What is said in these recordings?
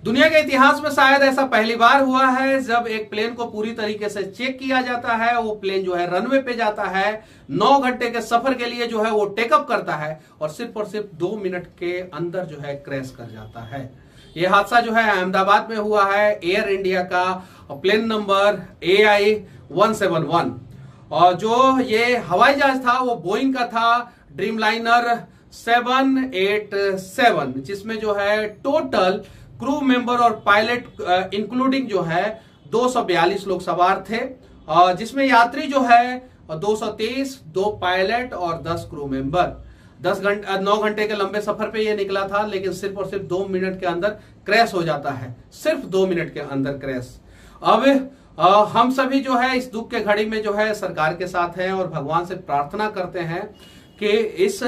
दुनिया के इतिहास में शायद ऐसा पहली बार हुआ है जब एक प्लेन को पूरी तरीके से चेक किया जाता है। वो प्लेन जो है रनवे पे जाता है, 9 घंटे के सफर के लिए जो है वो टेकअप करता है और सिर्फ 2 मिनट के अंदर जो है क्रैश कर जाता है। ये हादसा जो है अहमदाबाद में हुआ है। एयर इंडिया का प्लेन नंबर AI-171 और जो ये हवाई जहाज था वो बोइंग का था, ड्रीमलाइनर 787, जिसमें जो है टोटल क्रू मेंबर और पायलट इंक्लूडिंग जो है 242 लोग सवार थे, जिसमें यात्री जो है 223, 2 पायलट और 10 क्रू मेंबर। 9 घंटे के लंबे सफर पे ये निकला था, लेकिन सिर्फ 2 मिनट के अंदर क्रैश हो जाता है। सिर्फ 2 मिनट के अंदर क्रैश। अब हम सभी जो है इस दुख के घड़ी में जो है सरकार के साथ हैं और भगवान से प्रार्थना करते हैं कि इस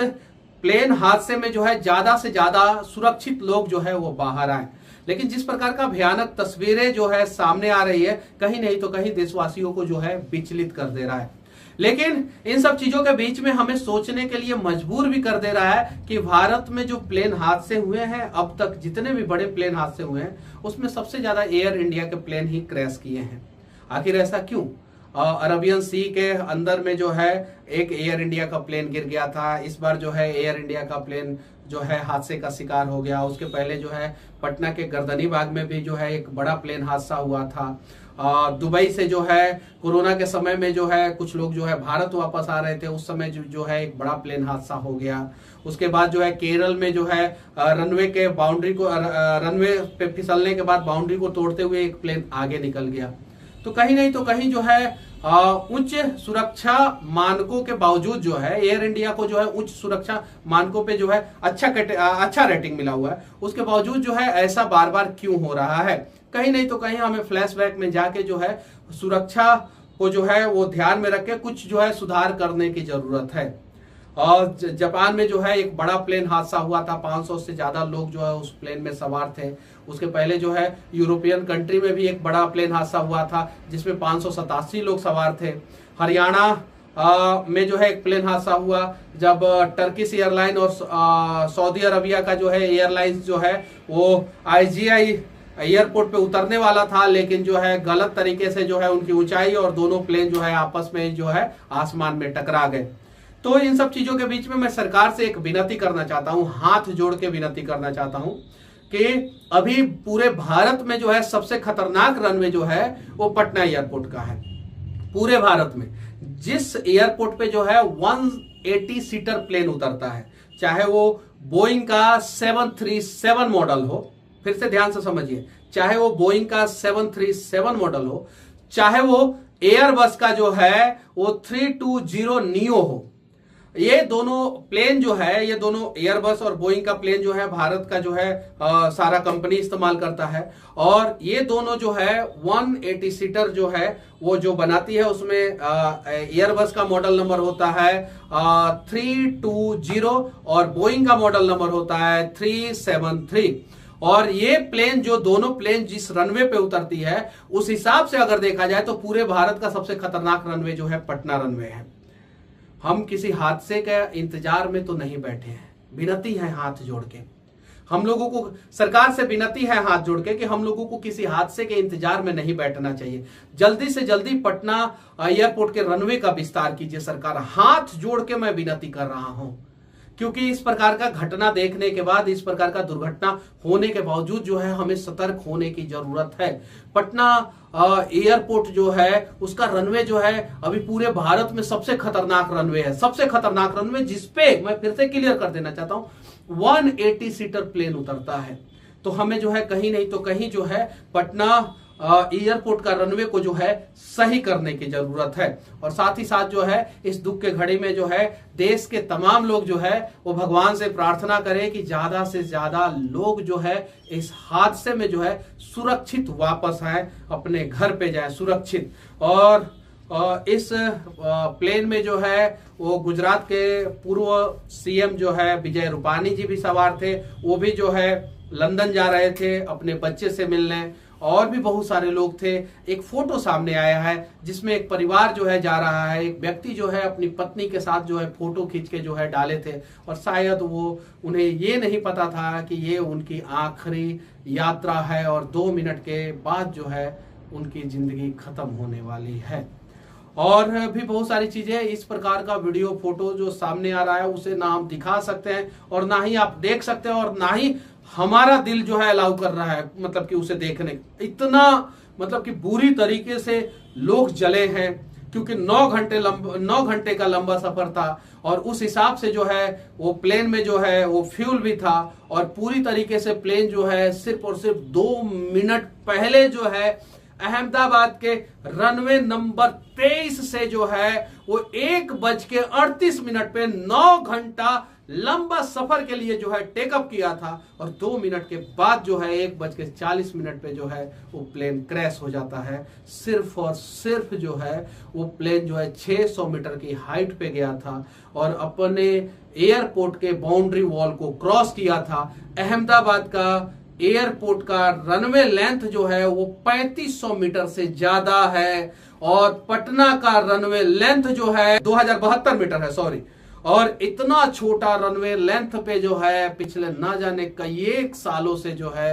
प्लेन हादसे में जो है ज्यादा से ज्यादा सुरक्षित लोग जो है वो बाहर आए। लेकिन जिस प्रकार का भयानक तस्वीरें जो है सामने आ रही है, कहीं नहीं तो कहीं देशवासियों को जो है विचलित कर दे रहा है। लेकिन इन सब चीजों के बीच में हमें सोचने के लिए मजबूर भी कर दे रहा है कि भारत में जो प्लेन हादसे हुए हैं, अब तक जितने भी बड़े प्लेन हादसे हुए हैं, उसमें सबसे ज्यादा एयर इंडिया के प्लेन ही क्रैश किए हैं। आखिर ऐसा क्यों? अरबियन सी के अंदर में जो है एक एयर इंडिया का प्लेन गिर गया था। इस बार जो है एयर इंडिया का प्लेन जो है हादसे का शिकार हो गया। उसके पहले जो है पटना के गर्दनी बाग में भी जो है एक बड़ा प्लेन हादसा हुआ था। दुबई से जो है कोरोना के समय में जो है कुछ लोग जो है भारत वापस आ रहे थे, उस समय जो है एक बड़ा प्लेन हादसा हो गया। उसके बाद जो है केरल में जो है रनवे पे फिसलने के बाद बाउंड्री को तोड़ते हुए एक प्लेन आगे निकल गया। तो कहीं नहीं तो कहीं जो है उच्च सुरक्षा मानकों के बावजूद जो है एयर इंडिया को जो है उच्च सुरक्षा मानकों पे जो है अच्छा रेटिंग मिला हुआ है, उसके बावजूद जो है ऐसा बार बार क्यों हो रहा है? कहीं नहीं तो कहीं हमें फ्लैशबैक में जाके जो है सुरक्षा को जो है वो ध्यान में रख के कुछ जो है सुधार करने की जरूरत है। और जापान में जो है एक बड़ा प्लेन हादसा हुआ था, 500 से ज्यादा लोग जो है उस प्लेन में सवार थे। उसके पहले जो है यूरोपियन कंट्री में भी एक बड़ा प्लेन हादसा हुआ था जिसमें 587 लोग सवार थे। हरियाणा में जो है एक प्लेन हादसा हुआ जब टर्किश एयरलाइन और सऊदी अरबिया का जो है एयरलाइंस जो है वो IGI एयरपोर्ट पे उतरने वाला था, लेकिन जो है गलत तरीके से जो है उनकी ऊंचाई और दोनों प्लेन जो है आपस में जो है आसमान में टकरा गए। तो इन सब चीजों के बीच में मैं सरकार से एक विनती करना चाहता हूं, हाथ जोड़ के विनती करना चाहता हूं कि अभी पूरे भारत में जो है सबसे खतरनाक रनवे जो है वो पटना एयरपोर्ट का है। पूरे भारत में जिस एयरपोर्ट पे जो है 180 सीटर प्लेन उतरता है, चाहे वो बोइंग का 737 मॉडल हो, फिर से ध्यान से समझिए, चाहे वो बोइंग का 737 मॉडल हो, चाहे वो एयरबस का जो है वो 320 नियो हो, ये दोनों प्लेन जो है, ये दोनों एयरबस और बोइंग का प्लेन जो है भारत का जो है सारा कंपनी इस्तेमाल करता है। और ये दोनों जो है 180 सीटर जो है वो जो बनाती है, उसमें एयरबस का मॉडल नंबर होता है 320 और बोइंग का मॉडल नंबर होता है 373। और ये प्लेन जो दोनों प्लेन जिस रनवे पे उतरती है, उस हिसाब से अगर देखा जाए तो पूरे भारत का सबसे खतरनाक रनवे जो है पटना रनवे है। हम किसी हादसे के इंतजार में तो नहीं बैठे हैं। विनती है हाथ जोड़ के, हम लोगों को सरकार से विनती है हाथ जोड़ के कि हम लोगों को किसी हादसे के इंतजार में नहीं बैठना चाहिए। जल्दी से जल्दी पटना एयरपोर्ट के रनवे का विस्तार कीजिए सरकार, हाथ जोड़ के मैं विनती कर रहा हूं। क्योंकि इस प्रकार का घटना देखने के बाद, इस प्रकार का दुर्घटना होने के बावजूद जो है हमें सतर्क होने की जरूरत है। पटना एयरपोर्ट जो है उसका रनवे जो है अभी पूरे भारत में सबसे खतरनाक रनवे है, सबसे खतरनाक रनवे, जिसपे मैं फिर से क्लियर कर देना चाहता हूं 180 सीटर प्लेन उतरता है। तो हमें जो है कहीं नहीं तो कहीं जो है पटना एयरपोर्ट का रनवे को जो है सही करने की जरूरत है। और साथ ही साथ जो है इस दुख के घड़ी में जो है देश के तमाम लोग जो है वो भगवान से प्रार्थना करें कि ज्यादा से ज्यादा लोग जो है इस हादसे में जो है सुरक्षित वापस आए, अपने घर पे जाए सुरक्षित। और इस प्लेन में जो है वो गुजरात के पूर्व CM जो है विजय रूपानी जी भी सवार थे। वो भी जो है लंदन जा रहे थे अपने बच्चे से मिलने, और भी बहुत सारे लोग थे। एक फोटो सामने आया है जिसमें एक परिवार जो है जा रहा है, एक व्यक्ति जो है अपनी पत्नी के साथ जो है फोटो खींच के जो है डाले थे, और शायद वो उन्हें ये नहीं पता था कि ये उनकी आखिरी यात्रा है और 2 मिनट के बाद जो है उनकी जिंदगी खत्म होने वाली है। और भी बहुत सारी चीजें, इस प्रकार का वीडियो फोटो जो सामने आ रहा है उसे ना हम दिखा सकते हैं और ना ही आप देख सकते हैं और ना ही हमारा दिल जो है अलाउ कर रहा है, मतलब कि उसे देखने। इतना मतलब कि बुरी तरीके से लोग जले हैं, क्योंकि 9 घंटे का लंबा सफर था और उस हिसाब से जो है वो प्लेन में जो है वो फ्यूल भी था और पूरी तरीके से प्लेन जो है सिर्फ और सिर्फ 2 मिनट पहले जो है अहमदाबाद के रनवे नंबर 23 से जो है वो 1:38 पे 9 घंटा लंबा सफर के लिए जो है टेकअप किया था और 2 मिनट के बाद जो है 1:40 पे जो है वो प्लेन क्रैश हो जाता है। सिर्फ और सिर्फ जो है वो प्लेन जो है 600 मीटर की हाइट पे गया था और अपने एयरपोर्ट के बाउंड्री वॉल को क्रॉस किया था। अहमदाबाद का एयरपोर्ट का रनवे लेंथ जो है वो 3500 मीटर से ज्यादा है और पटना का रनवे लेंथ जो है 2072 मीटर है, सॉरी। और इतना छोटा रनवे लेंथ पे जो है पिछले ना जाने कई एक सालों से जो है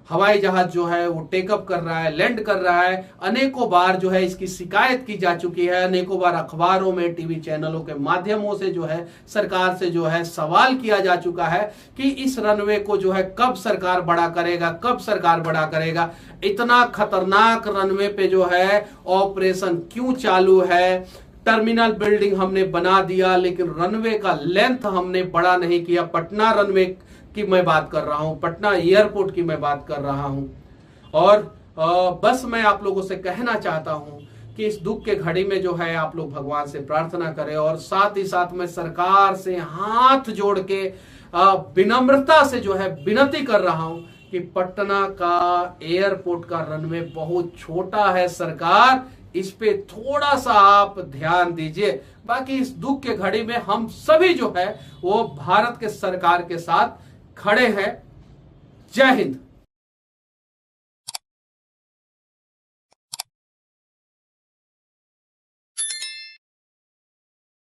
हवाई जहाज जो है वो टेकअप कर रहा है, लैंड कर रहा है। अनेकों बार जो है इसकी शिकायत की जा चुकी है, अनेकों बार अखबारों में, टीवी चैनलों के माध्यमों से जो है सरकार से जो है सवाल किया जा चुका है कि इस रनवे को जो है कब सरकार बड़ा करेगा, कब सरकार बड़ा करेगा। इतना खतरनाक रनवे पे जो है ऑपरेशन क्यों चालू है? टर्मिनल बिल्डिंग हमने बना दिया लेकिन रनवे का लेंथ हमने बड़ा नहीं किया। पटना रनवे की मैं बात कर रहा हूं, पटना एयरपोर्ट की मैं बात कर रहा हूं। और बस मैं आप लोगों से कहना चाहता हूं कि इस दुख के घड़ी में जो है आप लोग भगवान से प्रार्थना करें और साथ ही साथ मैं सरकार से हाथ जोड़ के विनम्रता से जो है विनती कर रहा हूं कि पटना का एयरपोर्ट का रनवे बहुत छोटा है, सरकार इस पे थोड़ा सा आप ध्यान दीजिए। बाकी इस दुख के घड़ी में हम सभी जो है वो भारत के सरकार के साथ खड़े हैं। जय हिंद।